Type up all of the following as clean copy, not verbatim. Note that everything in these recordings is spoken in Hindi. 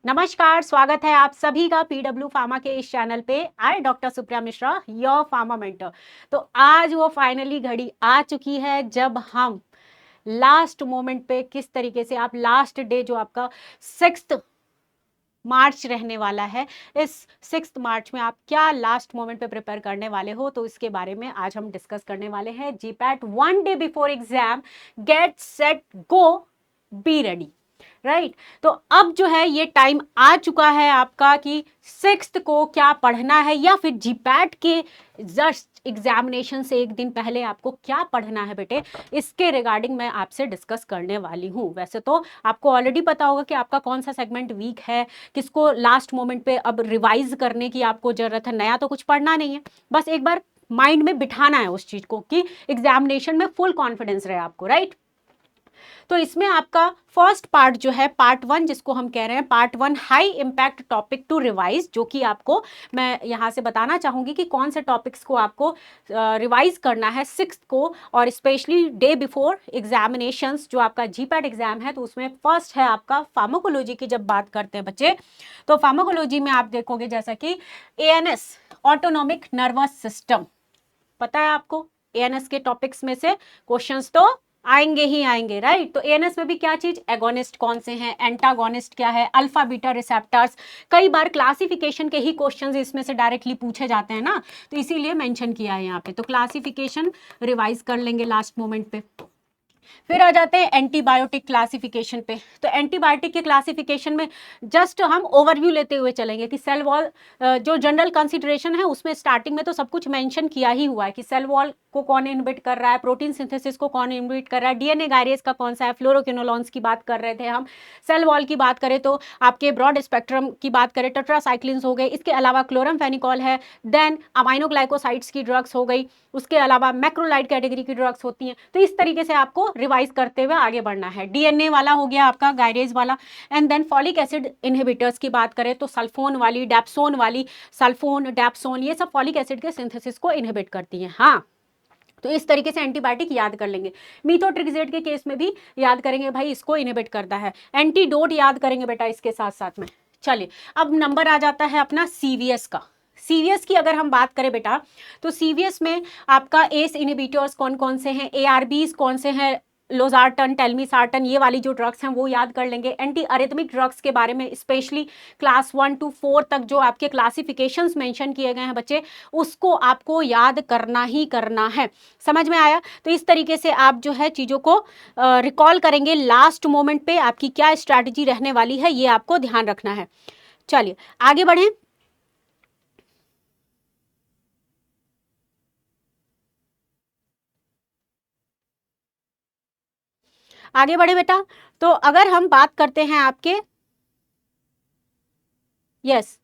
नमस्कार, स्वागत है आप सभी का पीडब्ल्यू फार्मा के इस चैनल पे। I doctor Supriya Mishra, your pharma mentor. तो आज वो फाइनली घड़ी आ चुकी है जब हम लास्ट मोमेंट पे किस तरीके से आप लास्ट डे जो आपका 6 मार्च रहने वाला है, इस 6 मार्च में आप क्या लास्ट मोमेंट पे प्रिपेयर करने वाले हो, तो इसके बारे में आज हम डिस्कस करने वाले हैं। GPAT 1 day before exam, get set go, be ready. Right, तो अब जो है ये टाइम आ चुका है आपका कि 6 को क्या पढ़ना है, या फिर जीपैट के जस्ट एग्जामिनेशन से एक दिन पहले आपको क्या पढ़ना है बेटे, इसके रिगार्डिंग मैं आपसे डिस्कस करने वाली हूँ। वैसे तो आपको ऑलरेडी पता होगा कि आपका कौन सा सेगमेंट वीक है, किसको लास्ट मोमेंट पे अब रिवाइज करने की आपको जरूरत है। नया तो कुछ पढ़ना नहीं है, बस एक बार माइंड में बिठाना है उस चीज को कि एग्जामिनेशन में फुल कॉन्फिडेंस रहे आपको। राइट, तो इसमें आपका फर्स्ट पार्ट जो है पार्ट 1, जिसको हम कह रहे हैं part 1 high impact topic to revise, जो कि आपको मैं यहाँ से बताना चाहूंगी कि कौन से टॉपिक्स को आपको रिवाइज करना है 6 को, और स्पेशली डे बिफोर एग्जामिनेशंस जो आपका जीपैट एग्जाम है। तो उसमें फर्स्ट है आपका फार्माकोलॉजी की। जब बात करते हैं बच्चे, तो फार्माकोलॉजी में आप देखोगे जैसा कि एएनएस, ऑटोनॉमिक नर्वस सिस्टम, पता है आपको एएनएस के टॉपिक्स में से क्वेश्चंस तो आएंगे ही आएंगे। राइट, तो एएनएस में भी क्या चीज, एगोनिस्ट कौन से हैं, एंटागोनिस्ट क्या है, अल्फा बीटा रिसेप्टर्स, कई बार क्लासिफिकेशन के ही क्वेश्चंस इसमें से डायरेक्टली पूछे जाते हैं ना, तो इसीलिए मेंशन किया है यहाँ पे। तो क्लासिफिकेशन रिवाइज कर लेंगे लास्ट मोमेंट पे। फिर आ जाते हैं एंटीबायोटिक क्लासिफिकेशन पे। तो एंटीबायोटिक के क्लासिफिकेशन में जस्ट हम ओवरव्यू लेते हुए चलेंगे कि सेल वॉल, जो जनरल कंसिडरेशन है उसमें स्टार्टिंग में तो सब कुछ मेंशन किया ही हुआ है कि सेल वॉल को कौन इनहिबिट कर रहा है, प्रोटीन सिंथेसिस को कौन इनहिबिट कर रहा है, डीएनए गायरेज का कौन सा है, फ्लोरोकिनोलॉन्स की बात कर रहे थे हम। सेल वॉल की बात करें तो आपके ब्रॉड स्पेक्ट्रम की बात करें, टेट्रासाइक्लिन्स हो गए, इसके अलावा क्लोरमफेनिकॉल है, देन अमाइनोग्लाइकोसाइड्स की ड्रग्स हो गई, उसके अलावा मैक्रोलाइड कैटेगरी की ड्रग्स होती हैं। तो इस तरीके से आपको रिवाइज करते हुए आगे बढ़ना है। डीएनए वाला हो गया आपका, गायरेज वाला, and then folic acid inhibitors की बात करें तो सल्फोन वाली, डैप्सोन वाली, सल्फोन, डैप्सोन, ये सब फॉलिक एसिड के सिंथेसिस को इनहिबिट करती हैं। हाँ, तो इस तरीके से एंटीबायोटिक याद कर लेंगे। मीथोट्रिक्सेट के केस में भी याद करेंगे, भाई इसको इनहिबिट करता है। एंटीडोट याद करेंगे बेटा इसके साथ साथ में। चलिए, अब नंबर आ जाता है अपना सीवीएस का। सीवीएस की अगर हम बात करें बेटा, तो सीवीएस में आपका एस इनहिबिटर्स कौन कौन से हैं, एआरबीज कौन से हैं, लोजार्टन, टेलमिसार्टन, ये वाली जो ड्रग्स हैं वो याद कर लेंगे। एंटी अरिथमिक ड्रग्स के बारे में स्पेशली क्लास 1 to 4 तक जो आपके क्लासिफिकेशंस मेंशन किए गए हैं बच्चे, उसको आपको याद करना ही करना है। समझ में आया? तो इस तरीके से आप जो है चीज़ों को रिकॉल करेंगे लास्ट मोमेंट पे, आपकी क्या स्ट्रैटेजी रहने वाली है ये आपको ध्यान रखना है। चलिए आगे बढ़ें। आगे बढ़े बेटा, तो अगर हम बात करते हैं आपके, यस,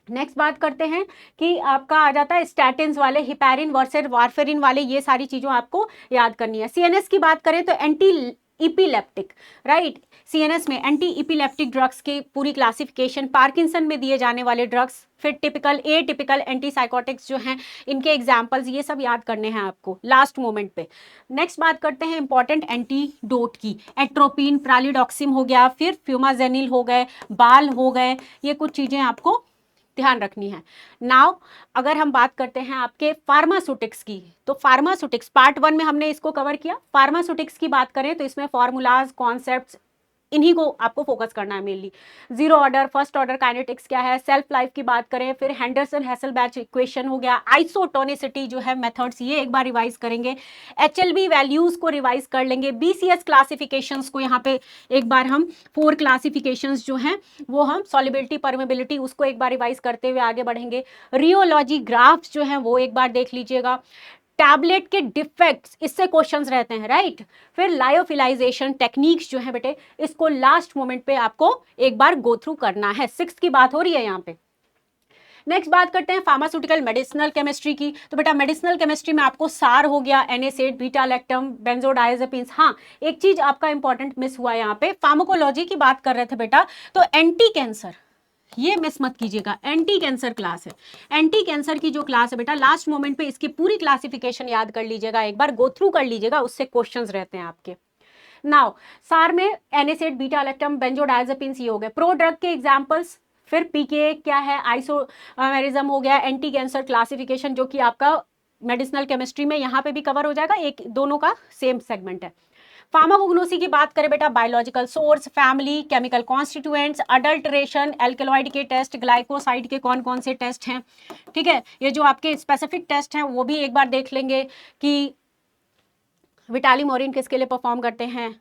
नेक्स्ट बात करते हैं कि आपका आ जाता है स्टैटिन्स वाले, हिपैरिन वर्सेस वारफेरिन वाले, ये सारी चीज़ों आपको याद करनी है। सीएनएस की बात करें तो एंटी इपिलेप्टिक, राइट, सीएनएस में एंटी इपिलेप्टिक ड्रग्स की पूरी क्लासिफिकेशन, पार्किंसन में दिए जाने वाले ड्रग्स, फिर टिपिकल ए टिपिकल एंटीसाइकोटिक्स जो हैं इनके एग्जाम्पल्स, ये सब याद करने हैं आपको लास्ट मोमेंट पे। नेक्स्ट बात करते हैं इंपॉर्टेंट एंटीडोट की। एट्रोपिन, प्रालिडॉक्सिम हो गया, फिर फ्यूमाजेनिल हो गए, बाल हो गए, ये कुछ चीज़ें आपको ध्यान रखनी है। नाउ अगर हम बात करते हैं आपके फार्मास्यूटिक्स की, तो फार्मास्यूटिक्स पार्ट 1 में हमने इसको कवर किया। फार्मास्यूटिक्स की बात करें तो इसमें फॉर्मूलाज, कॉन्सेप्ट्स, इन्हीं को आपको फोकस करना है mainly. Zero order, first order kinetics क्या है, सेल्फ लाइफ की बात करें, फिर हेंडरसन हेसलबैच इक्वेशन हो गया, आइसोटोनिसिटी जो है मेथड्स, ये एक बार रिवाइज करेंगे। एचएलबी वैल्यूज को रिवाइज कर लेंगे। बीसीएस क्लासिफिकेशंस को यहाँ पे एक बार हम 4 क्लासिफिकेशंस जो हैं वो हम सॉल्युबिलिटी, परमेबिलिटी, उसको एक बार रिवाइज करते हुए आगे बढ़ेंगे। रियोलॉजी ग्राफ्स जो हैं वो एक बार देख लीजिएगा। टैबलेट के डिफेक्ट्स, इससे क्वेश्चंस रहते हैं, राइट। फिर लायोफिलाइजेशन टेक्निक्स जो है बेटे, इसको लास्ट मोमेंट पे आपको एक बार गो थ्रू करना है। 6 की बात हो रही है यहाँ पे। नेक्स्ट बात करते हैं फार्मास्यूटिकल मेडिसिनल केमिस्ट्री की। तो बेटा मेडिसिनल केमिस्ट्री में आपको सार हो गया, एनएसेड, बीटा लैक्टम, बेंजोडाइजेपिन्स। हाँ, एक चीज आपका इंपॉर्टेंट मिस हुआ यहाँ पे, फार्माकोलॉजी की बात कर रहे थे बेटा, तो एंटी कैंसर, ये मिस मत कीजिएगा, एंटी कैंसर क्लास है। एंटी कैंसर की जो क्लास है बेटा, लास्ट मोमेंट पे इसकी पूरी क्लासिफिकेशन याद कर लीजिएगा, एक बार गो थ्रू कर लीजिएगा, उससे क्वेश्चंस रहते हैं आपके। नाउ सार में एनेसेट, बीटा लैक्टम, बेंजोडायजेपिन्स ये हो गए। प्रो ड्रग के एग्जांपल्स, फिर पीके क्या है, आइसोमेरिज्म हो गया, एंटी कैंसर क्लासिफिकेशन जो कि आपका मेडिसिनल केमिस्ट्री में यहाँ पे भी कवर हो जाएगा, एक दोनों का सेम सेगमेंट है। फार्माकोग्नोसी की बात करें बेटा, biological source, family, chemical constituents, adulteration, alkaloid के टेस्ट, ग्लाइकोसाइड के कौन कौन से टेस्ट हैं, ठीक है। ये जो आपके स्पेसिफिक टेस्ट हैं वो भी एक बार देख लेंगे कि विटालिमोरिन किसके लिए परफॉर्म करते हैं।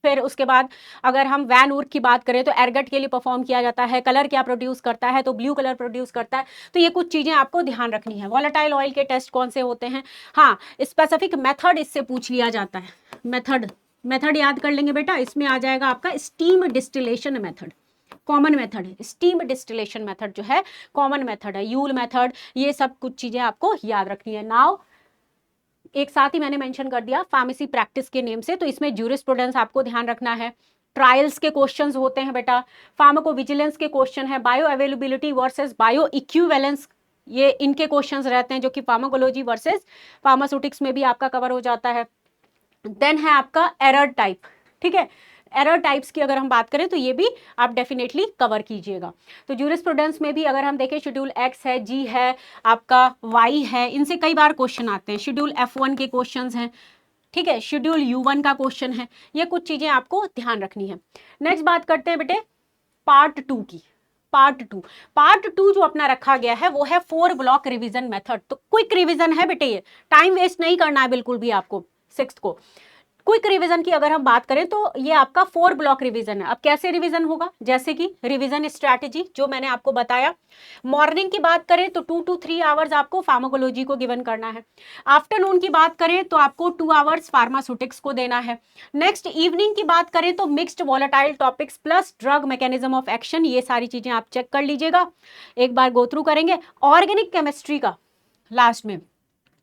फिर उसके बाद अगर हम वैन ऊर्क की बात करें तो एरगट के लिए परफॉर्म किया जाता है। कलर क्या प्रोड्यूस करता है, तो ब्लू कलर प्रोड्यूस करता है। तो ये कुछ चीज़ें आपको ध्यान रखनी है। वॉलेटाइल ऑयल के टेस्ट कौन से होते हैं, हाँ स्पेसिफिक मेथड इससे पूछ लिया जाता है। मेथड याद कर लेंगे बेटा, इसमें आ जाएगा आपका steam distillation method, common method है। स्टीम डिस्टिलेशन मेथड जो है कॉमन मेथड है। यूल मेथड, ये सब कुछ चीज़ें आपको याद रखनी है। नाउ एक साथ ही मैंने मेंशन कर दिया फार्मेसी प्रैक्टिस के नेम से, तो इसमें ज्यूरिस्प्रूडेंस आपको ध्यान रखना है। ट्रायल्स के क्वेश्चंस होते हैं बेटा, फार्माकोविजिलेंस के क्वेश्चन है, bio availability versus bio equivalence, ये इनके क्वेश्चंस रहते हैं जो कि फार्माकोलॉजी वर्सेस फार्मास्यूटिक्स में भी आपका कवर हो जाता है। देन है आपका एरर टाइप, ठीक है। एरर टाइप्स की अगर हम बात करें तो ये भी आप डेफिनेटली कवर कीजिएगा। तो ज्यूरिस्प्रूडेंस में भी अगर हम देखें, शेड्यूल एक्स है, जी है, आपका वाई है, इनसे कई बार क्वेश्चन आते हैं। शेड्यूल F1 के क्वेश्चंस हैं, ठीक है। शेड्यूल U1 का क्वेश्चन है। ये कुछ चीजें आपको ध्यान रखनी है। नेक्स्ट बात करते हैं बेटे पार्ट 2 की। पार्ट टू जो अपना रखा गया है वो है 4 ब्लॉक रिवीजन मेथड। तो क्विक रिवीजन है बेटे, ये टाइम वेस्ट नहीं करना है बिल्कुल भी आपको। 6th को क्विक रिवीजन की अगर हम बात करें तो ये आपका 4 ब्लॉक रिवीजन है। अब कैसे रिवीजन होगा, जैसे कि रिवीजन स्ट्रैटेजी जो मैंने आपको बताया। मॉर्निंग की बात करें तो 2 to 3 आवर्स आपको फार्माकोलॉजी को गिवन करना है। आफ्टरनून की बात करें तो आपको 2 आवर्स फार्मास्यूटिक्स को देना है। नेक्स्ट इवनिंग की बात करें तो mixed volatile topics plus drug mechanism of action, ये सारी चीजें आप चेक कर लीजिएगा, एक बार गो थ्रू करेंगे। ऑर्गेनिक केमिस्ट्री का लास्ट में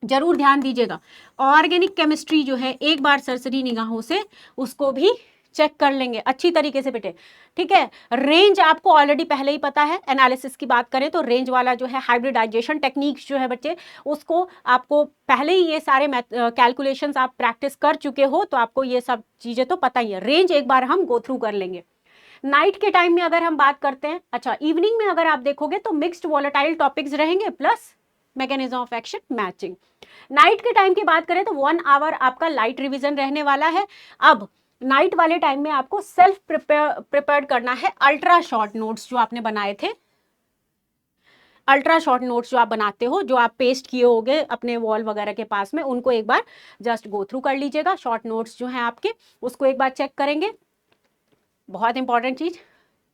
जरूर ध्यान दीजिएगा। ऑर्गेनिक केमिस्ट्री जो है एक बार सरसरी निगाहों से उसको भी चेक कर लेंगे अच्छी तरीके से बेटे, ठीक है। रेंज आपको ऑलरेडी पहले ही पता है। एनालिसिस की बात करें तो रेंज वाला जो है हाइब्रिडाइजेशन टेक्निक्स जो है बच्चे, उसको आपको पहले ही ये सारे कैलकुलेशंस आप प्रैक्टिस कर चुके हो, तो आपको ये सब चीजें तो पता ही है। रेंज एक बार हम गो थ्रू कर लेंगे। नाइट के टाइम में अगर हम बात करते हैं, अच्छा इवनिंग में अगर आप देखोगे तो मिक्स्ड वॉलेटाइल टॉपिक्स रहेंगे plus mechanism of action matching. Night के टाइम की बात करें तो 1 आवर आपका लाइट रिवीजन रहने वाला है। अब नाइट वाले टाइम में आपको सेल्फ प्रिपेयर्ड करना है अल्ट्रा शॉर्ट नोट्स जो आपने बनाए थे। अल्ट्रा शॉर्ट नोट्स जो आप बनाते हो, जो आप पेस्ट किए होगे अपने वॉल वगैरह के पास में, उनको एक बार जस्ट गो थ्रू कर लीजिएगा। शॉर्ट नोट्स जो हैं आपके, उसको एक बार चेक करेंगे। बहुत इंपॉर्टेंट चीज,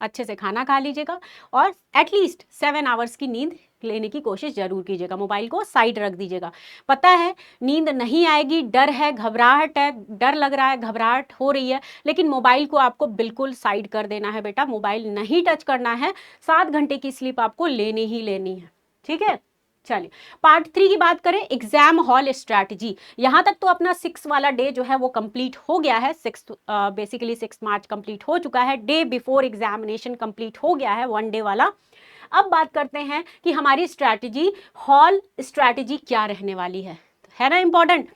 अच्छे से खाना खा लीजिएगा और एटलीस्ट 7 आवर्स की नींद लेने की कोशिश जरूर कीजिएगा। मोबाइल को साइड रख दीजिएगा। पता है नींद नहीं आएगी, डर है, घबराहट है, डर लग रहा है, घबराहट हो रही है, लेकिन मोबाइल को आपको बिल्कुल साइड कर देना है बेटा। मोबाइल नहीं टच करना है। 7 घंटे की स्लीप आपको लेनी ही लेनी है, ठीक है। चलिए पार्ट 3 की बात करें, एग्जाम हॉल स्ट्रैटेजी। यहां तक तो अपना 6 वाला डे जो है वो कंप्लीट हो गया है। 6 मार्च कंप्लीट हो चुका है। डे बिफोर एग्जामिनेशन कंप्लीट हो गया है, 1 डे वाला। अब बात करते हैं कि हमारी स्ट्रैटेजी, हॉल स्ट्रैटेजी क्या रहने वाली है ना इंपॉर्टेंट।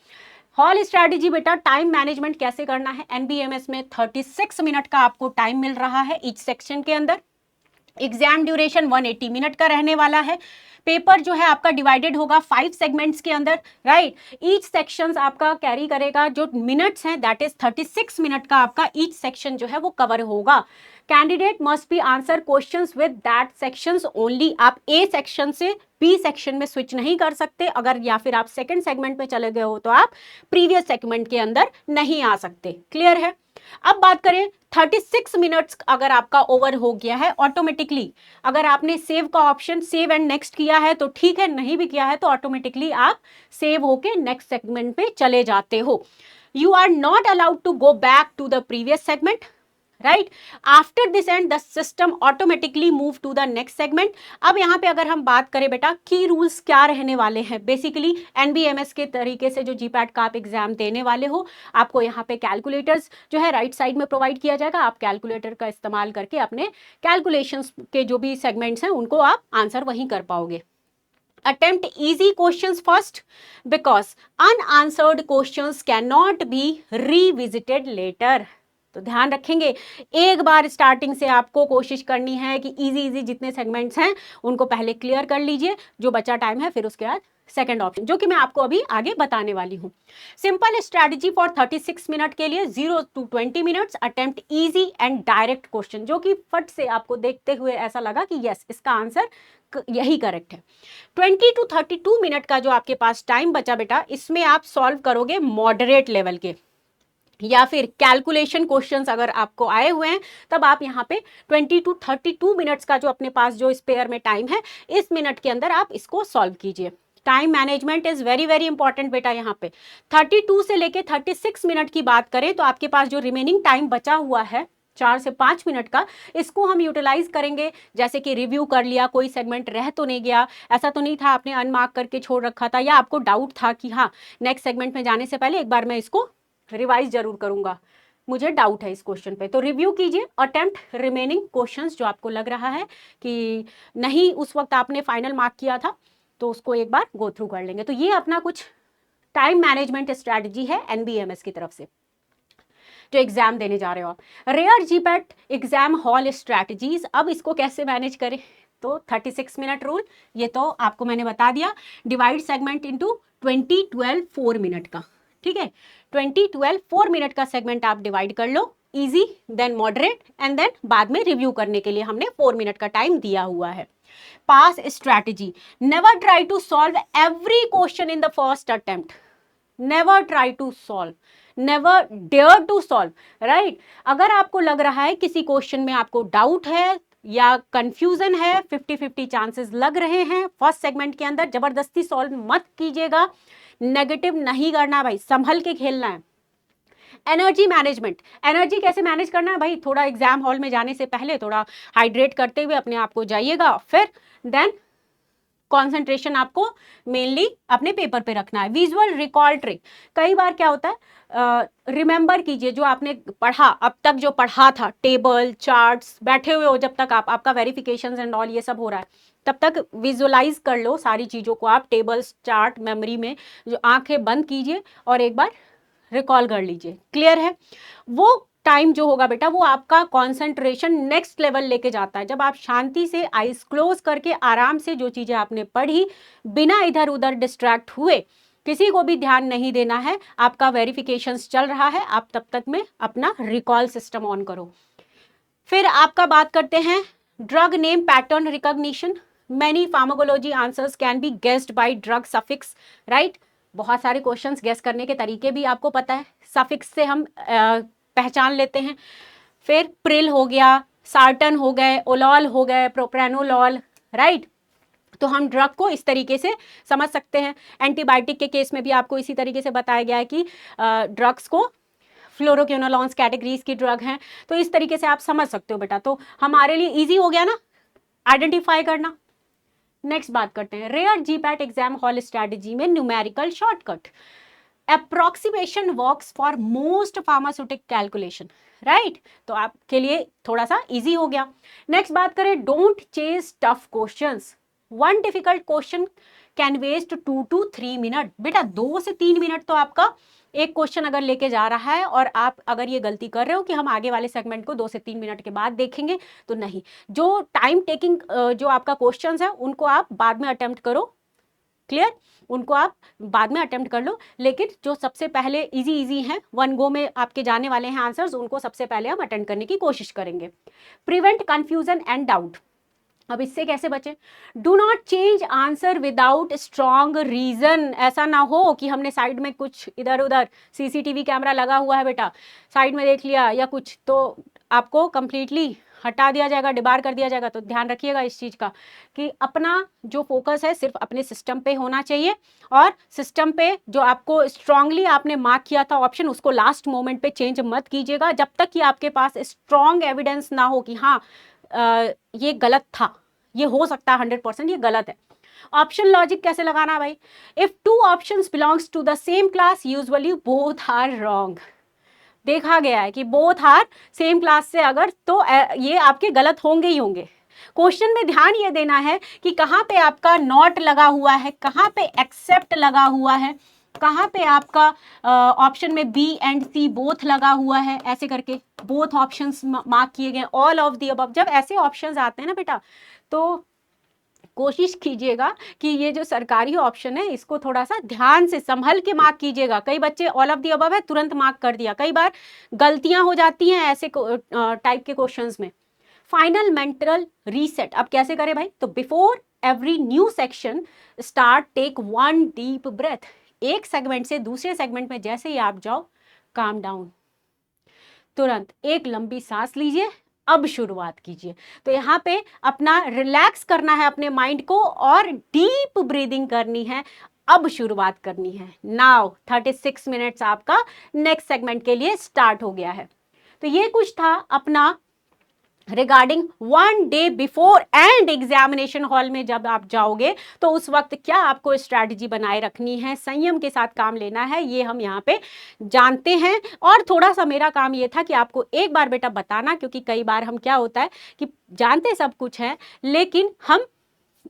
हॉल स्ट्रैटेजी बेटा, टाइम मैनेजमेंट कैसे करना है। एनबीएमएस में 36 मिनट का आपको टाइम मिल रहा है ईच सेक्शन के अंदर। एग्जाम ड्यूरेशन 180 मिनट का रहने वाला है। पेपर जो है आपका डिवाइडेड होगा 5 सेगमेंट्स के अंदर, राइट। ईच सेक्शंस आपका कैरी करेगा, जो मिनट्स हैं दैट इज 36 मिनट का आपका ईच सेक्शन जो है वो कवर होगा। Candidate must be answer questions with that sections only. आप ए सेक्शन से बी सेक्शन में स्विच नहीं कर सकते अगर, या फिर आप सेकंड सेगमेंट में चले गए हो तो आप प्रीवियस सेगमेंट के अंदर नहीं आ सकते। क्लियर है। अब बात करें 36 मिनट्स अगर आपका ओवर हो गया है ऑटोमेटिकली, अगर आपने सेव का ऑप्शन सेव एंड नेक्स्ट किया है तो ठीक है, नहीं भी किया है तो ऑटोमेटिकली आप सेव होके नेक्स्ट सेगमेंट पे चले जाते हो। You are not allowed to go back to the previous segment, right. After this and the system automatically move to the next segment. अब यहाँ पे अगर हम बात करें बेटा की रूल्स क्या रहने वाले हैं, बेसिकली एनबीएमएस के तरीके से जो जीपैट का आप एग्जाम देने वाले हो, आपको यहाँ पे कैलकुलेटर्स जो है राइट साइड में प्रोवाइड किया जाएगा। आप कैलकुलेटर का इस्तेमाल करके अपने कैलकुलेशंस के जो भी सेगमेंट्स हैं उनको आप आंसर वहीं कर पाओगे। attempt easy questions first because unanswered questions cannot be revisited later. तो ध्यान रखेंगे, एक बार स्टार्टिंग से आपको कोशिश करनी है कि इजी इजी जितने सेगमेंट्स हैं उनको पहले क्लियर कर लीजिए, जो बचा टाइम है फिर उसके बाद सेकंड ऑप्शन, जो कि मैं आपको अभी आगे बताने वाली हूँ. सिंपल स्ट्रैटेजी फॉर 36 मिनट के लिए 0 to 20 minutes, attempt easy and direct question, जो कि फट से आपको देखते हुए ऐसा लगा कि यस इसका आंसर यही करेक्ट है. 20 to 32 मिनट का जो आपके पास टाइम बचा बेटा, इसमें आप सॉल्व करोगे मॉडरेट लेवल के या फिर कैलकुलेशन क्वेश्चंस अगर आपको आए हुए हैं, तब आप यहाँ पे 20 to 32 मिनट्स का जो अपने पास जो स्पेयर में टाइम है, इस मिनट के अंदर आप इसको सॉल्व कीजिए. Time management is very very important बेटा. यहाँ पे 32 से लेके 36 मिनट की बात करें तो आपके पास जो रिमेनिंग टाइम बचा हुआ है 4 से 5 मिनट का, इसको हम यूटिलाइज करेंगे. जैसे कि रिव्यू कर लिया, कोई सेगमेंट रह तो नहीं गया, ऐसा तो नहीं था आपने अनमार्क करके छोड़ रखा था, या आपको डाउट था कि हाँ नेक्स्ट सेगमेंट में जाने से पहले एक बार मैं इसको रिवाइज जरूर करूंगा, मुझे डाउट है इस क्वेश्चन पे, तो रिव्यू कीजिए. अटेम्प्ट रिमेनिंग क्वेश्चंस जो आपको लग रहा है कि नहीं उस वक्त आपने फाइनल मार्क किया था, तो उसको एक बार गो थ्रू कर लेंगे. तो ये अपना कुछ टाइम मैनेजमेंट स्ट्रैटेजी है एनबीएमएस की तरफ से जो एग्जाम देने जा रहे हो आप. Rare GPAT exam hall strategies, अब इसको कैसे मैनेज करें, तो 36 मिनट रूल ये तो आपको मैंने बता दिया. डिवाइड सेगमेंट इनटू 20 12 4 मिनट का, ठीक है. 20 12 4 मिनट का सेगमेंट आप डिवाइड कर लो, easy then moderate and then बाद में रिव्यू करने के लिए हमने 4 मिनट का टाइम दिया हुआ है. Pass strategy, never try to solve every question in the first attempt. Never try to solve, never dare to solve, right. अगर आपको लग रहा है किसी क्वेश्चन में आपको डाउट है या कंफ्यूजन है, 50-50 चांसेस लग रहे हैं फर्स्ट सेगमेंट के अंदर, जबरदस्ती सॉल्व मत कीजिएगा. नेगेटिव नहीं करना भाई, संभल के खेलना है. एनर्जी मैनेजमेंट, एनर्जी कैसे मैनेज करना है भाई, थोड़ा एग्जाम हॉल में जाने से पहले थोड़ा हाइड्रेट करते हुए अपने आप को जाइएगा, फिर देन कंसंट्रेशन आपको मेनली अपने पेपर पे रखना है. विजुअल रिकॉल ट्रिक, कई बार क्या होता है, रिमेंबर कीजिए जो आपने पढ़ा अब तक, जो पढ़ा था टेबल चार्ट्स, बैठे हुए हो जब तक आपका वेरिफिकेशन एंड ऑल ये सब हो रहा है, तब तक विजुअलाइज कर लो सारी चीज़ों को आप, टेबल्स चार्ट मेमोरी में, जो आंखें बंद कीजिए और एक बार रिकॉल कर लीजिए. क्लियर है. वो टाइम जो होगा बेटा वो आपका कंसंट्रेशन नेक्स्ट लेवल लेके जाता है, जब आप शांति से आईज क्लोज करके आराम से जो चीज़ें आपने पढ़ी, बिना इधर उधर डिस्ट्रैक्ट हुए, किसी को भी ध्यान नहीं देना है, आपका वेरिफिकेशंस चल रहा है, आप तब तक में अपना रिकॉल सिस्टम ऑन करो. फिर आपका बात करते हैं drug name pattern recognition. Many pharmacology answers can be guessed by drug suffix, right. बहुत सारे क्वेश्चंस गेस करने के तरीके भी आपको पता है, सफिक्स से हम पहचान लेते हैं. फिर प्रिल हो गया, सार्टन हो गए, ओलॉल हो गए, प्रोप्रेनोलॉल, राइट. तो हम ड्रग को इस तरीके से समझ सकते हैं. एंटीबायोटिक के केस में भी आपको इसी तरीके से बताया गया है कि ड्रग्स को फ्लोरोक्विनोलॉन्स कैटेगरीज की ड्रग हैं, तो इस तरीके से आप समझ सकते हो बेटा. तो हमारे लिए इजी हो गया ना आइडेंटिफाई करना. नेक्स्ट बात करते हैं rare GPAT exam hall strategy में numerical shortcut. Approximation works for most pharmaceutic calculation, right. तो आपके लिए थोड़ा सा इजी हो गया. नेक्स्ट बात करें don't chase tough questions. One difficult question can waste 2 to 3 minute. बेटा 2 से 3 मिनट तो आपका एक क्वेश्चन अगर लेके जा रहा है, और आप अगर ये गलती कर रहे हो कि हम आगे वाले सेगमेंट को 2 से 3 मिनट के बाद देखेंगे, तो नहीं. जो टाइम टेकिंग जो आपका क्वेश्चंस है उनको आप बाद में अटेम्प्ट करो. क्लियर. उनको आप बाद में अटेम्प्ट कर लो, लेकिन जो सबसे पहले इजी इजी हैं, वन गो में आपके जाने वाले हैं आंसर्स, उनको सबसे पहले हम अटेम्प्ट करने की कोशिश करेंगे. Prevent confusion and doubt. अब इससे कैसे बचें. Do not change answer without strong reason. ऐसा ना हो कि हमने साइड में कुछ इधर उधर सीसीटीवी कैमरा लगा हुआ है बेटा, साइड में देख लिया या कुछ, तो आपको कंप्लीटली हटा दिया जाएगा, डिबार कर दिया जाएगा. तो ध्यान रखिएगा इस चीज़ का कि अपना जो फोकस है सिर्फ अपने सिस्टम पे होना चाहिए, और सिस्टम पे जो आपको स्ट्रांगली आपने मार्क किया था ऑप्शन, उसको लास्ट मोमेंट पे चेंज मत कीजिएगा जब तक कि आपके पास स्ट्रॉन्ग एविडेंस ना हो कि हाँ ये गलत था, ये हो सकता है 100% ये गलत है. ऑप्शन लॉजिक कैसे लगाना है भाई. If two options belongs to the same class usually both are wrong. देखा गया है कि बोथ आर सेम क्लास से अगर, तो ये आपके गलत होंगे ही होंगे. क्वेश्चन में ध्यान ये देना है कि कहाँ पे आपका नॉट लगा हुआ है, कहाँ पे एक्सेप्ट लगा हुआ है, कहाँ पे आपका ऑप्शन में बी एंड सी बोथ लगा हुआ है, ऐसे करके बोथ ऑप्शंस मार्क किए गए, ऑल ऑफ दी अबव। जब ऐसे ऑप्शंस आते हैं ना बेटा, तो कोशिश कीजिएगा कि ये जो सरकारी ऑप्शन है इसको थोड़ा सा ध्यान से संभल के मार्क कीजिएगा। कई बच्चे ऑल ऑफ दी अबव है तुरंत मार्क कर दिया, कई बार गलतियां हो जाती हैं ऐसे टाइप के क्वेश्चंस में। फाइनल मेंटल रीसेट अब कैसे करें भाई? तो before every new section start take one deep breath. एक सेगमेंट से दूसरे सेगमेंट में जैसे ही आप जाओ, काम डाउन, तुरंत एक लंबी सांस लीजिए, अब शुरुआत कीजिए। तो यहाँ पे अपना रिलैक्स करना है अपने माइंड को और डीप ब्रीदिंग करनी है, अब शुरुआत करनी है। नाउ 36 मिनट्स आपका नेक्स्ट सेगमेंट के लिए स्टार्ट हो गया है। तो ये कुछ था अपना regarding one day before and examination hall में जब आप जाओगे तो उस वक्त क्या आपको स्ट्रैटेजी बनाए रखनी है, संयम के साथ काम लेना है, ये हम यहाँ पे जानते हैं। और थोड़ा सा मेरा काम ये था कि आपको एक बार बेटा बताना, क्योंकि कई बार हम क्या होता है कि जानते सब कुछ है लेकिन हम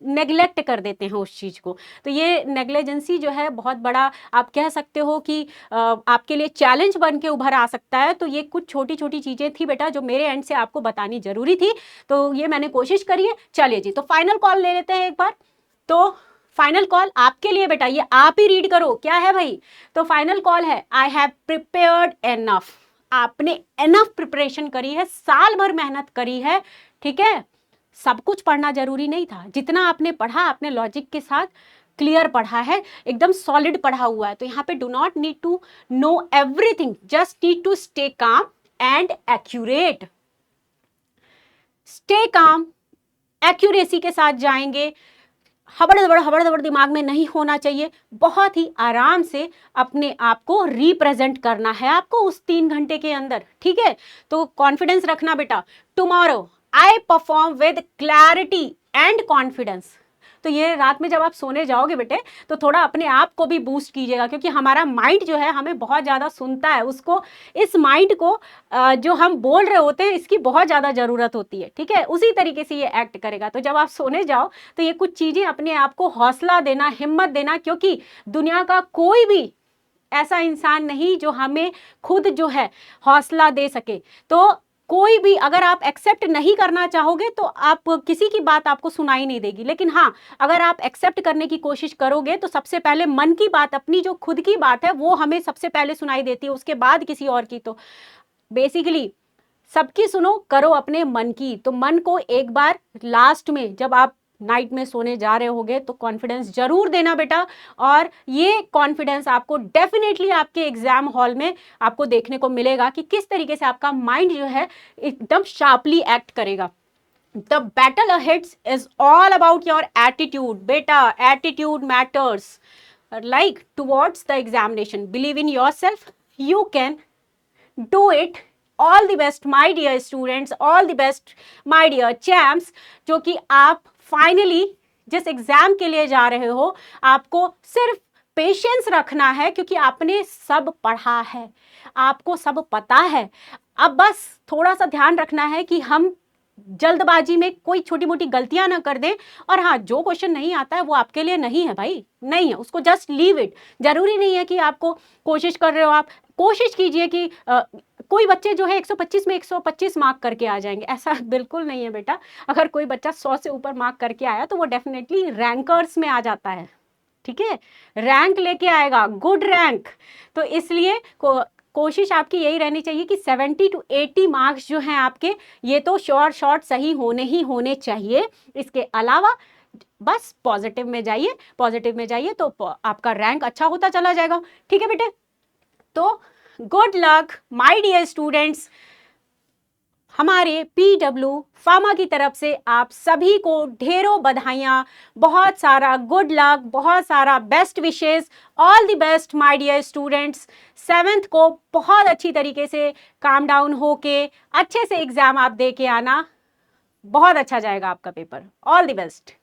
नेग्लेक्ट कर देते हैं उस चीज़ को। तो ये नेग्लिजेंसी जो है बहुत बड़ा आप कह सकते हो कि आपके लिए चैलेंज बन के उभर आ सकता है। तो ये कुछ छोटी छोटी चीज़ें थी बेटा जो मेरे एंड से आपको बतानी जरूरी थी, तो ये मैंने कोशिश करी है। चलिए जी, तो फाइनल कॉल ले लेते हैं एक बार। तो फाइनल कॉल आपके लिए बेटा, ये आप ही रीड करो क्या है भाई। तो फाइनल कॉल है, आई हैव प्रिपेयर्ड एनफ। आपने एनफ प्रिपरेशन करी है, साल भर मेहनत करी है, ठीक है। सब कुछ पढ़ना जरूरी नहीं था, जितना आपने पढ़ा आपने लॉजिक के साथ क्लियर पढ़ा है, एकदम सॉलिड पढ़ा हुआ है। तो यहाँ पे do not need to know everything, just need to stay calm and accurate. Stay calm, accuracy के साथ जाएंगे, हबड़ दिमाग में नहीं होना चाहिए। बहुत ही आराम से अपने आप को रिप्रेजेंट करना है आपको उस 3 घंटे के अंदर, ठीक है। तो कॉन्फिडेंस रखना बेटा। Tomorrow I perform with clarity and confidence. तो ये रात में जब आप सोने जाओगे बेटे तो थोड़ा अपने आप को भी बूस्ट कीजिएगा, क्योंकि हमारा माइंड जो है हमें बहुत ज़्यादा सुनता है, उसको इस माइंड को जो हम बोल रहे होते हैं इसकी बहुत ज़्यादा ज़रूरत होती है, ठीक है। उसी तरीके से ये एक्ट करेगा। तो जब आप सोने जाओ तो ये कुछ चीज़ें अपने आप को हौसला देना, हिम्मत देना, क्योंकि दुनिया का कोई भी ऐसा इंसान नहीं जो हमें खुद जो है हौसला दे सके। तो कोई भी अगर आप एक्सेप्ट नहीं करना चाहोगे तो आप किसी की बात आपको सुनाई नहीं देगी, लेकिन हाँ अगर आप एक्सेप्ट करने की कोशिश करोगे तो सबसे पहले मन की बात, अपनी जो खुद की बात है वो हमें सबसे पहले सुनाई देती है, उसके बाद किसी और की। तो बेसिकली सबकी सुनो, करो अपने मन की। तो मन को एक बार लास्ट में जब आप नाइट में सोने जा रहे होगे तो कॉन्फिडेंस जरूर देना बेटा, और ये कॉन्फिडेंस आपको डेफिनेटली आपके एग्जाम हॉल में आपको देखने को मिलेगा कि किस तरीके से आपका माइंड जो है एकदम शार्पली एक्ट करेगा। The battle ahead is all about your attitude बेटा, attitude matters like towards the examination. Believe in yourself, you can do it. All the best my dear students, all the best my dear champs, जो कि आप फाइनली जिस एग्जाम के लिए जा रहे हो आपको सिर्फ पेशेंस रखना है, क्योंकि आपने सब पढ़ा है, आपको सब पता है। अब बस थोड़ा सा ध्यान रखना है कि हम जल्दबाजी में कोई छोटी मोटी गलतियां ना कर दें। और हाँ, जो क्वेश्चन नहीं आता है वो आपके लिए नहीं है भाई, नहीं है, उसको जस्ट लीव इट। जरूरी नहीं है कि आपको कोशिश कर रहे हो, आप कोशिश कीजिए कि कोई बच्चे जो है 125 में 125 मार्क करके आ जाएंगे, ऐसा बिल्कुल नहीं है बेटा। अगर कोई बच्चा 100 से ऊपर मार्क करके आया तो वो डेफिनेटली रैंकर्स में आ जाता है, ठीक है, रैंक लेके आएगा, गुड रैंक। तो इसलिए कोशिश आपकी यही रहनी चाहिए कि 70 to 80 मार्क्स जो हैं आपके, ये तो शॉर्ट सही होने ही होने चाहिए। इसके अलावा बस पॉजिटिव में जाइए, पॉजिटिव में जाइए तो आपका रैंक अच्छा होता चला जाएगा, ठीक है बेटे। तो good luck my dear students. हमारे पीडब्ल्यू फार्मा की तरफ से आप सभी को ढेरों बधाइयाँ, बहुत सारा गुड लक, बहुत सारा best wishes, all the best my dear students. 7th को बहुत अच्छी तरीके से काम डाउन होके अच्छे से एग्जाम आप दे के आना, बहुत अच्छा जाएगा आपका पेपर। All the best.